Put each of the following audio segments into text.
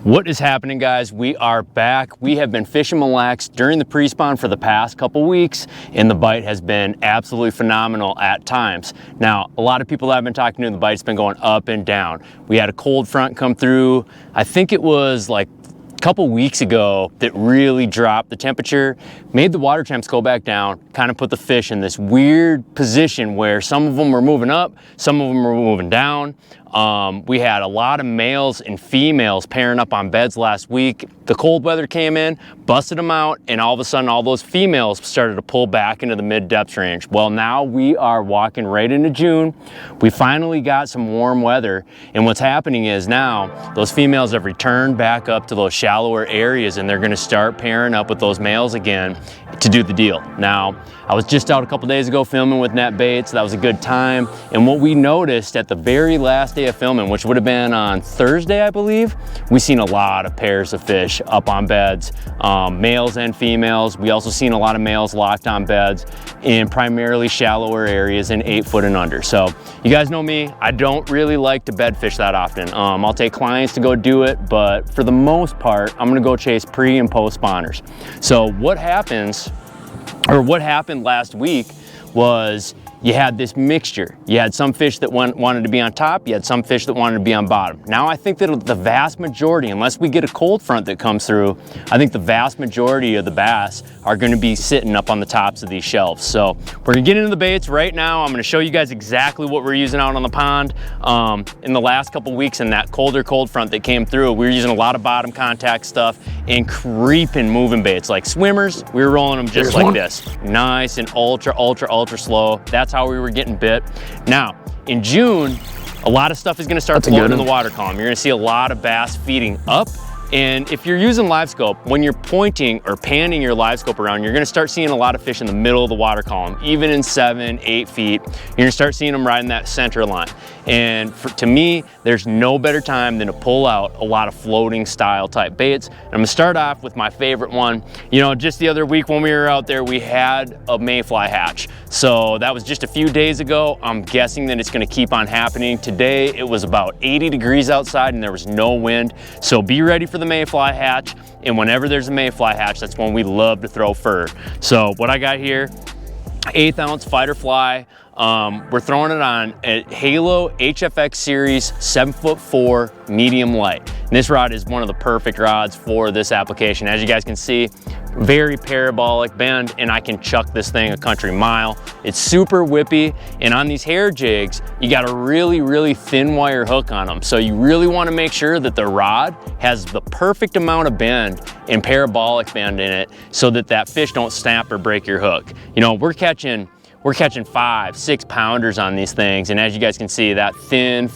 What is happening, guys? We are back. We have been fishing Mille Lacs during the pre-spawn for the past couple weeks, and the bite has been absolutely phenomenal at times. Now, a lot of people that I've been talking to, the bite's been going up and down. We had a cold front come through. I think it was like couple weeks ago that really dropped the temperature, made the water temps go back down, kind of put the fish in this weird position where some of them were moving up, some of them were moving down. We had a lot of males and females pairing up on beds last week. The cold weather came in, busted them out, and all of a sudden all those females started to pull back into the mid depth range. Well, now we are walking right into June. We finally got some warm weather, and what's happening is now those females have returned back up to those shallower areas, and they're gonna start pairing up with those males again to do the deal. Now, I was just out a couple days ago filming with net baits. So that was a good time. And what we noticed at the very last day of filming, which would have been on Thursday, I believe, we seen a lot of pairs of fish up on beds, males and females. We also seen a lot of males locked on beds in primarily shallower areas in 8 foot and under. So you guys know me, I don't really like to bed fish that often. I'll take clients to go do it, but for the most part, I'm gonna go chase pre and post spawners. So what happened last week was you had this mixture. You had some fish that wanted to be on top, you had some fish that wanted to be on bottom. Now I think that the vast majority, unless we get a cold front that comes through, I think the vast majority of the bass are gonna be sitting up on the tops of these shelves. So we're gonna get into the baits right now. I'm gonna show you guys exactly what we're using out on the pond. In the last couple weeks in that cold front that came through, we were using a lot of bottom contact stuff and creeping moving baits. Like swimmers, we were rolling them just like this. Nice and ultra slow. That's how we were getting bit. Now, in June, a lot of stuff is gonna start floating in the water column. You're gonna see a lot of bass feeding up. And if you're using live scope, when you're pointing or panning your live scope around, you're gonna start seeing a lot of fish in the middle of the water column, even in 7, 8 feet. You're gonna start seeing them right in that center line. And to me, there's no better time than to pull out a lot of floating style type baits. And I'm gonna start off with my favorite one. You know, just the other week when we were out there, we had a mayfly hatch. So that was just a few days ago. I'm guessing that it's gonna keep on happening. Today, it was about 80 degrees outside and there was no wind. So be ready for the mayfly hatch. And whenever there's a mayfly hatch, that's when we love to throw fur. So what I got here, 1/8 ounce fighter fly. We're throwing it on a Halo HFX series 7'4" medium light. And this rod is one of the perfect rods for this application. As you guys can see, very parabolic bend, and I can chuck this thing a country mile. It's super whippy, and on these hair jigs, you got a really thin wire hook on them. So you really want to make sure that the rod has the perfect amount of bend and parabolic bend in it so that that fish don't snap or break your hook. You know, we're catching 5, 6 pounders on these things. And as you guys can see, that thin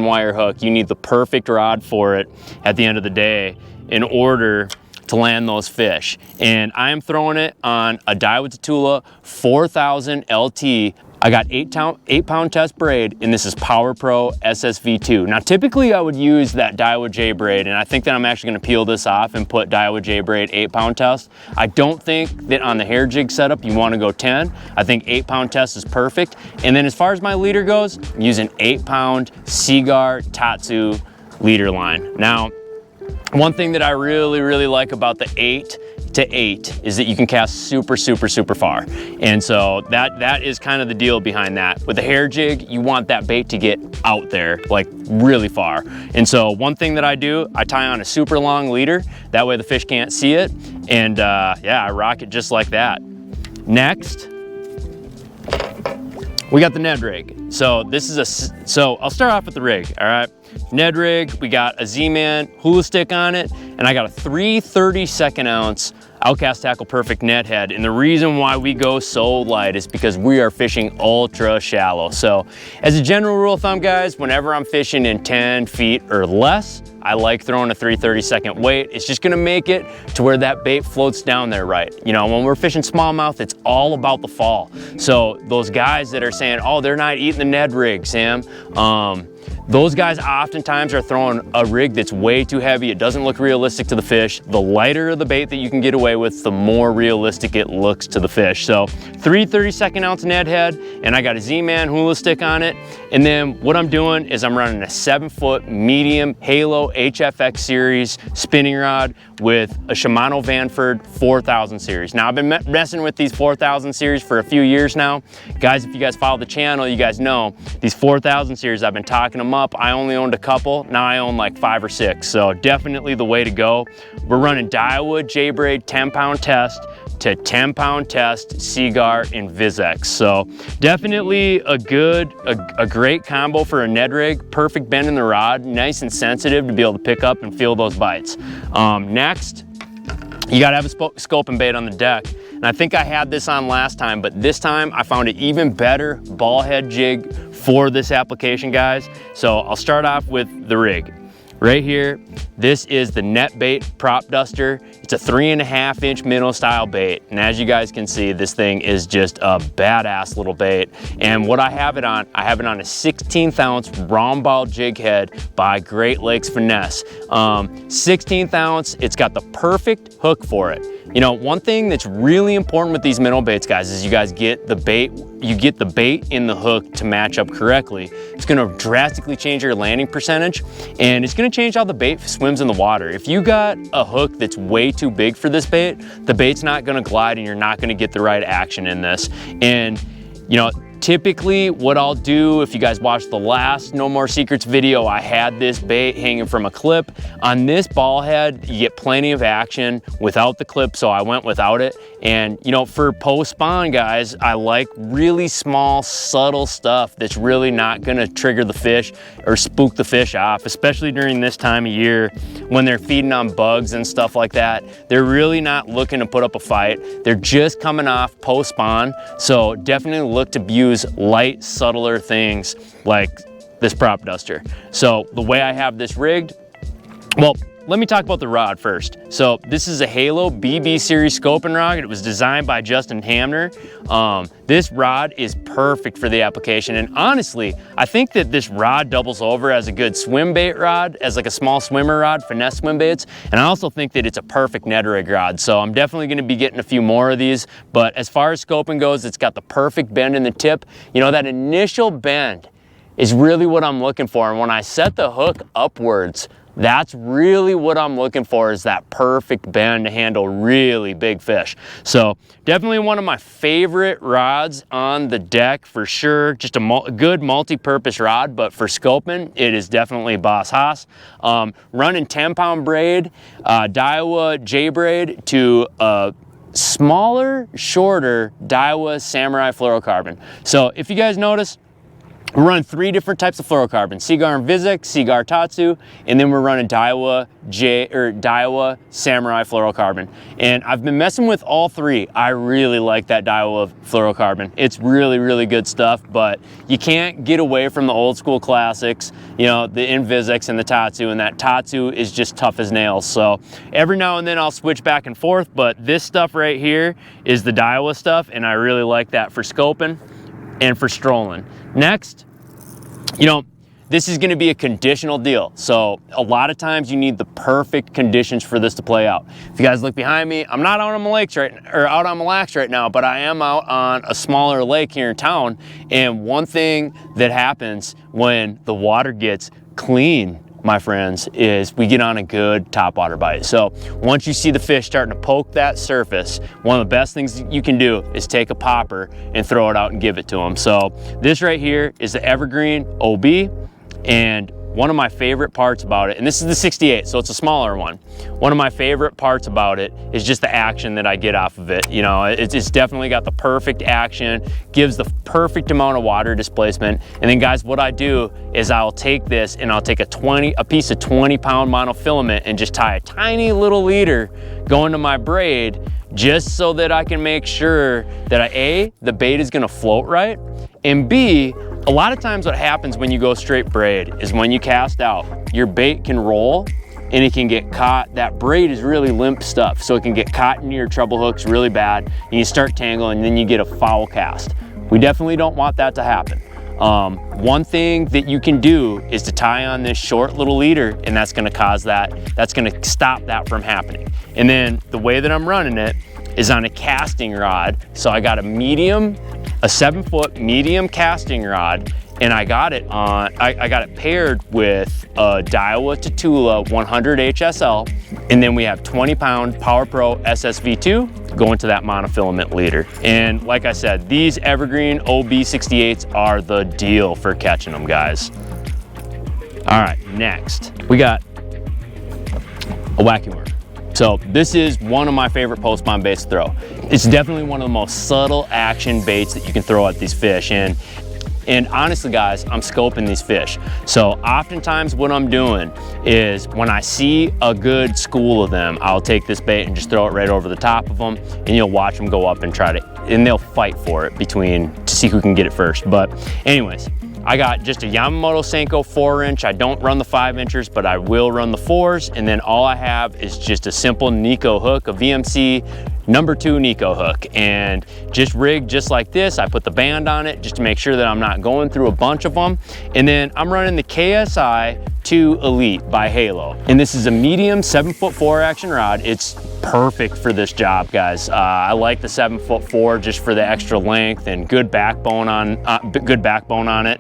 wire hook, you need the perfect rod for it at the end of the day in order to land those fish. And I am throwing it on a Daiwa Tatula 4000 LT. I got 8-pound test braid, and this is Power Pro SSV2. Now, typically I would use that Daiwa J braid, and I think that I'm actually gonna peel this off and put Daiwa J braid 8-pound test. I don't think that on the hair jig setup, you wanna go 10. I think 8-pound test is perfect. And then as far as my leader goes, I'm using 8-pound Seaguar Tatsu leader line. Now, one thing that I really like about the 8 to 8 is that you can cast super far. And so that is kind of the deal behind that. With the hair jig, you want that bait to get out there, like really far. And so one thing that I do, I tie on a super long leader. That way the fish can't see it. And yeah, I rock it just like that. Next, we got the Ned rig. So so I'll start off with the rig, all right? Ned rig, we got a Z-Man hula stick on it, and I got a 3/32 ounce Outcast Tackle Perfect net head. And the reason why we go so light is because we are fishing ultra shallow. So as a general rule of thumb, guys, whenever I'm fishing in 10 feet or less, I like throwing a 3/32 weight. It's just gonna make it to where that bait floats down there right. You know, when we're fishing smallmouth, it's all about the fall. So those guys that are saying, oh, they're not eating the Ned rig, Sam, Those guys oftentimes are throwing a rig that's way too heavy. It doesn't look realistic to the fish. The lighter the bait that you can get away with, the more realistic it looks to the fish. So 3 32nd ounce Ned head, and I got a Z-Man hula stick on it. And then what I'm doing is I'm running a 7-foot medium Halo HFX series spinning rod with a Shimano Vanford 4000 series. Now I've been messing with these 4000 series for a few years now. Guys, if you guys follow the channel, you guys know these 4000 series, I've been talking them up. I only owned a couple, now I own like 5 or 6. So definitely the way to go. We're running Daiwa J-Braid 10-pound test to 10-pound test Seagar and Vizex. So definitely a great combo for a Ned rig. Perfect bend in the rod, nice and sensitive to be able to pick up and feel those bites. Next, you gotta have a scope and bait on the deck. And I think I had this on last time, but this time I found an even better ball head jig for this application, guys. So I'll start off with the rig. Right here, this is the Net Bait Prop Duster. It's a 3.5-inch minnow style bait. And as you guys can see, this thing is just a badass little bait. And what I have it on a 16th ounce round ball jig head by Great Lakes Finesse. 16th ounce, it's got the perfect hook for it. You know, one thing that's really important with these minnow baits, guys, is you guys get the bait, in the hook to match up correctly. It's gonna drastically change your landing percentage, and it's gonna change how the bait swims in the water. If you got a hook that's way too big for this bait, the bait's not gonna glide and you're not gonna get the right action in this. And, you know, typically what I'll do, if you guys watched the last No More Secrets video, I had this bait hanging from a clip. On this ball head, you get plenty of action without the clip, so I went without it. And you know, for post spawn, guys, I like really small, subtle stuff that's really not gonna trigger the fish or spook the fish off, especially during this time of year when they're feeding on bugs and stuff like that. They're really not looking to put up a fight. They're just coming off post spawn, so definitely look to use light, subtler things like this prop duster. So the way I have this rigged, well, let me talk about the rod first. So this is a Halo BB series scoping rod. It was designed by Justin Hamner. This rod is perfect for the application. And honestly, I think that this rod doubles over as a good swim bait rod, as like a small swimmer rod, finesse swim baits. And I also think that it's a perfect Ned rig rod. So I'm definitely gonna be getting a few more of these. But as far as scoping goes, it's got the perfect bend in the tip. You know, that initial bend is really what I'm looking for. And when I set the hook upwards, that's really what I'm looking for, is that perfect bend to handle really big fish. So definitely one of my favorite rods on the deck for sure. Just a good multi-purpose rod, but for scoping, it is definitely Boss Haas. Running 10-pound braid, Daiwa J-Braid to a smaller, shorter Daiwa Samurai fluorocarbon. So if you guys notice, we're running 3 different types of fluorocarbon: Seagar and Vizex, Seagar Tatsu, and then we're running Daiwa Samurai fluorocarbon. And I've been messing with all 3. I really like that Daiwa fluorocarbon. It's really, really good stuff, but you can't get away from the old school classics, you know, the Vizex and the Tatsu, and that Tatsu is just tough as nails. So every now and then I'll switch back and forth, but this stuff right here is the Daiwa stuff, and I really like that for scoping and for strolling. Next, you know, this is gonna be a conditional deal. So a lot of times you need the perfect conditions for this to play out. If you guys look behind me, I'm not out on Mille Lacs right now, but I am out on a smaller lake here in town. And one thing that happens when the water gets clean, my friends, is we get on a good topwater bite. So once you see the fish starting to poke that surface, one of the best things you can do is take a popper and throw it out and give it to them. So this right here is the Evergreen OB, and one of my favorite parts about it, and this is the 68, so it's a smaller one. One of my favorite parts about it is just the action that I get off of it. You know, it's definitely got the perfect action, gives the perfect amount of water displacement. And then guys, what I do is I'll take this and I'll take a piece of 20-pound monofilament and just tie a tiny little leader going to my braid, just so that I can make sure that the bait is gonna float right, and B, a lot of times what happens when you go straight braid is when you cast out, your bait can roll and it can get caught. That braid is really limp stuff, so it can get caught in your treble hooks really bad, and you start tangling and then you get a foul cast. We definitely don't want that to happen. One thing that you can do is to tie on this short little leader, and that's gonna stop that from happening. And then the way that I'm running it is on a casting rod. So I got a 7-foot medium casting rod, and I got it paired with a Daiwa Tatula 100 HSL, and then we have 20-pound Power Pro SSV2 going to that monofilament leader. And like I said, these Evergreen OB68s are the deal for catching them, guys. All right, next we got a wacky worm. So this is one of my favorite post spawn baits to throw. It's definitely one of the most subtle action baits that you can throw at these fish. And honestly, guys, I'm scoping these fish. So oftentimes what I'm doing is when I see a good school of them, I'll take this bait and just throw it right over the top of them, and you'll watch them go up and and they'll fight for it to see who can get it first. But anyways, I got just a Yamamoto Senko 4-inch. I don't run the 5-inchers, but I will run the 4s. And then all I have is just a simple Nico hook, a VMC #2 Nico hook, and just rigged just like this. I put the band on it just to make sure that I'm not going through a bunch of them. And then I'm running the KSI 2 Elite by Halo. And this is a medium 7-foot 4-action rod. It's perfect for this job, guys. I like the 7-foot 4 just for the extra length and good backbone on it.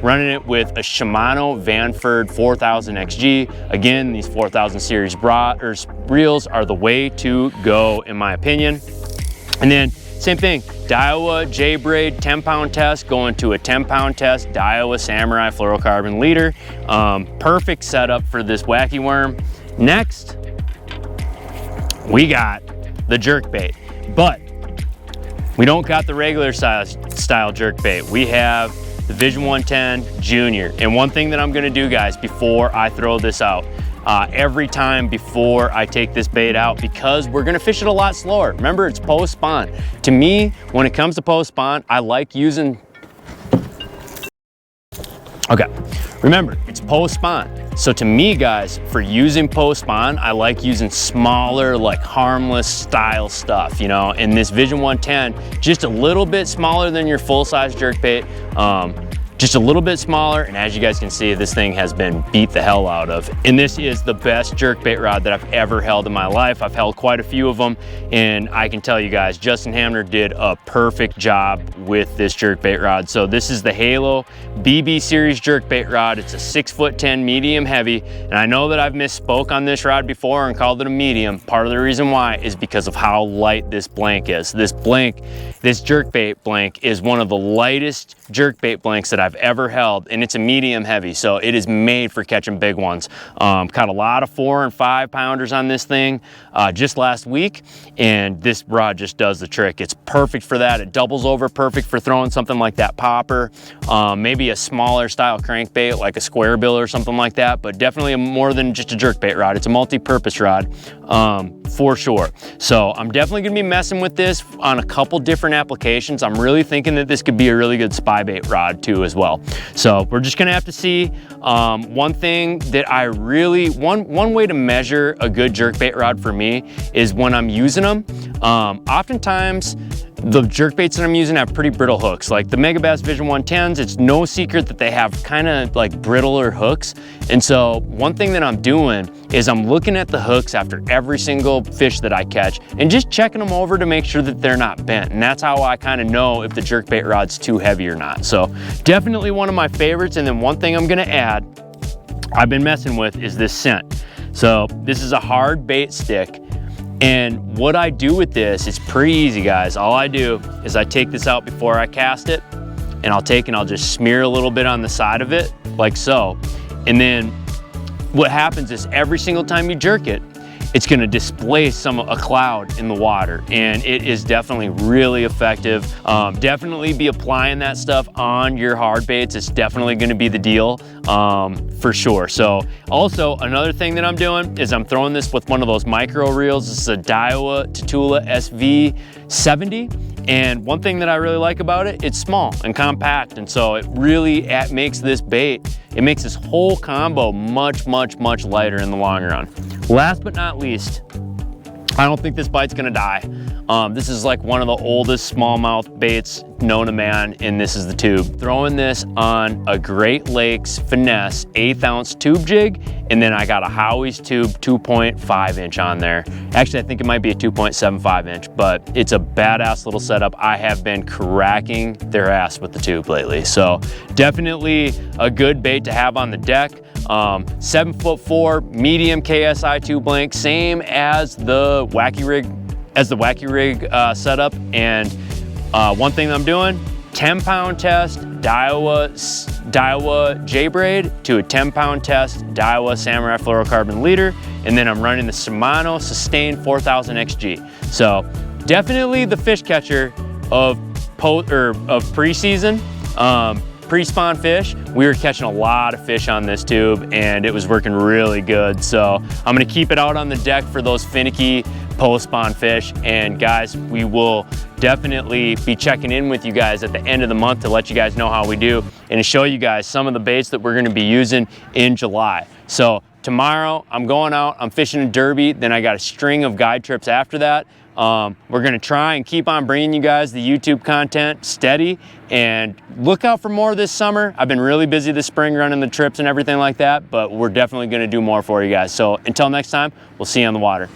Running it with a Shimano Vanford 4000 XG. Again, these 4000 series reels are the way to go, in my opinion. And then same thing, Daiwa J-Braid 10-pound test going to a 10-pound test Daiwa Samurai fluorocarbon leader. Perfect setup for this wacky worm. Next, we got the jerk bait, but we don't got the regular style jerk bait. We have the Vision 110 Junior. And one thing that I'm gonna do, guys, before I throw this out, every time before I take this bait out, because we're gonna fish it a lot slower. Remember, it's post spawn. To me, when it comes to post spawn, I like using, okay, remember, it's post spawn. So to me, guys, for using post spawn, I like using smaller, like harmless style stuff, you know, and this Vision 110, just a little bit smaller than your full size jerk bait. Just a little bit smaller, and as you guys can see, this thing has been beat the hell out of. And this is the best jerkbait rod that I've ever held in my life. I've held quite a few of them, and I can tell you guys, Justin Hamner did a perfect job with this jerkbait rod. So this is the Halo BB series jerkbait rod. It's a 6'10" medium heavy, and I know that I've misspoke on this rod before and called it a medium. Part of the reason why is because of how light this blank is. This jerkbait blank is one of the lightest jerkbait blanks that I've ever held, and it's a medium heavy, so it is made for catching big ones. Caught a lot of 4 and 5 pounders on this thing just last week, and this rod just does the trick. It's perfect for that. It doubles over perfect for throwing something like that popper, maybe a smaller style crankbait like a square bill or something like that, but definitely more than just a jerkbait rod. It's a multi-purpose rod for sure. So I'm definitely gonna be messing with this on a couple different applications. I'm really thinking that this could be a really good spy bait rod too as well. So we're just gonna have to see. One thing that one way to measure a good jerkbait rod for me is when I'm using them. Oftentimes the jerkbaits that I'm using have pretty brittle hooks. Like the Megabass Vision 110s, it's no secret that they have kind of like brittler hooks. And so one thing that I'm doing is I'm looking at the hooks after every single fish that I catch and just checking them over to make sure that they're not bent. And that's how I kind of know if the jerkbait rod's too heavy or not. So definitely one of my favorites. And then one thing I'm gonna add, I've been messing with, is this scent. So this is a hard bait stick. And what I do with this is pretty easy, guys. All I do is I take this out before I cast it, and I'll just smear a little bit on the side of it, like so. And then what happens is every single time you jerk it, it's gonna displace a cloud in the water, and it is definitely really effective. Definitely be applying that stuff on your hard baits. It's definitely gonna be the deal for sure. So also another thing that I'm doing is I'm throwing this with one of those micro reels. This is a Daiwa Tatula SV70. And one thing that I really like about it, it's small and compact. And so it really makes this bait, it makes this whole combo much, much, much lighter in the long run. Last but not least, I don't think this bite's gonna die. This is like one of the oldest smallmouth baits known to man, and this is the tube. Throwing this on a Great Lakes Finesse 1/8 ounce tube jig, and then I got a Howie's tube 2.5 inch on there. Actually, I think it might be a 2.75 inch, but it's a badass little setup. I have been cracking their ass with the tube lately. So definitely a good bait to have on the deck. 7'4", medium KSI tube length, same as the Wacky Rig setup. And one thing that I'm doing, 10-pound test Daiwa J-braid to a 10-pound test Daiwa Samurai fluorocarbon leader, and then I'm running the Shimano Sustain 4000 XG. So definitely the fish catcher of preseason. Pre-spawn fish, we were catching a lot of fish on this tube, and it was working really good. So I'm gonna keep it out on the deck for those finicky post-spawn fish. And guys, we will definitely be checking in with you guys at the end of the month to let you guys know how we do and to show you guys some of the baits that we're gonna be using in July. So tomorrow I'm going out, I'm fishing in Derby, then I got a string of guide trips after that. We're gonna try and keep on bringing you guys the YouTube content steady, and look out for more this summer. I've been really busy this spring running the trips and everything like that, but we're definitely gonna do more for you guys. So until next time, we'll see you on the water.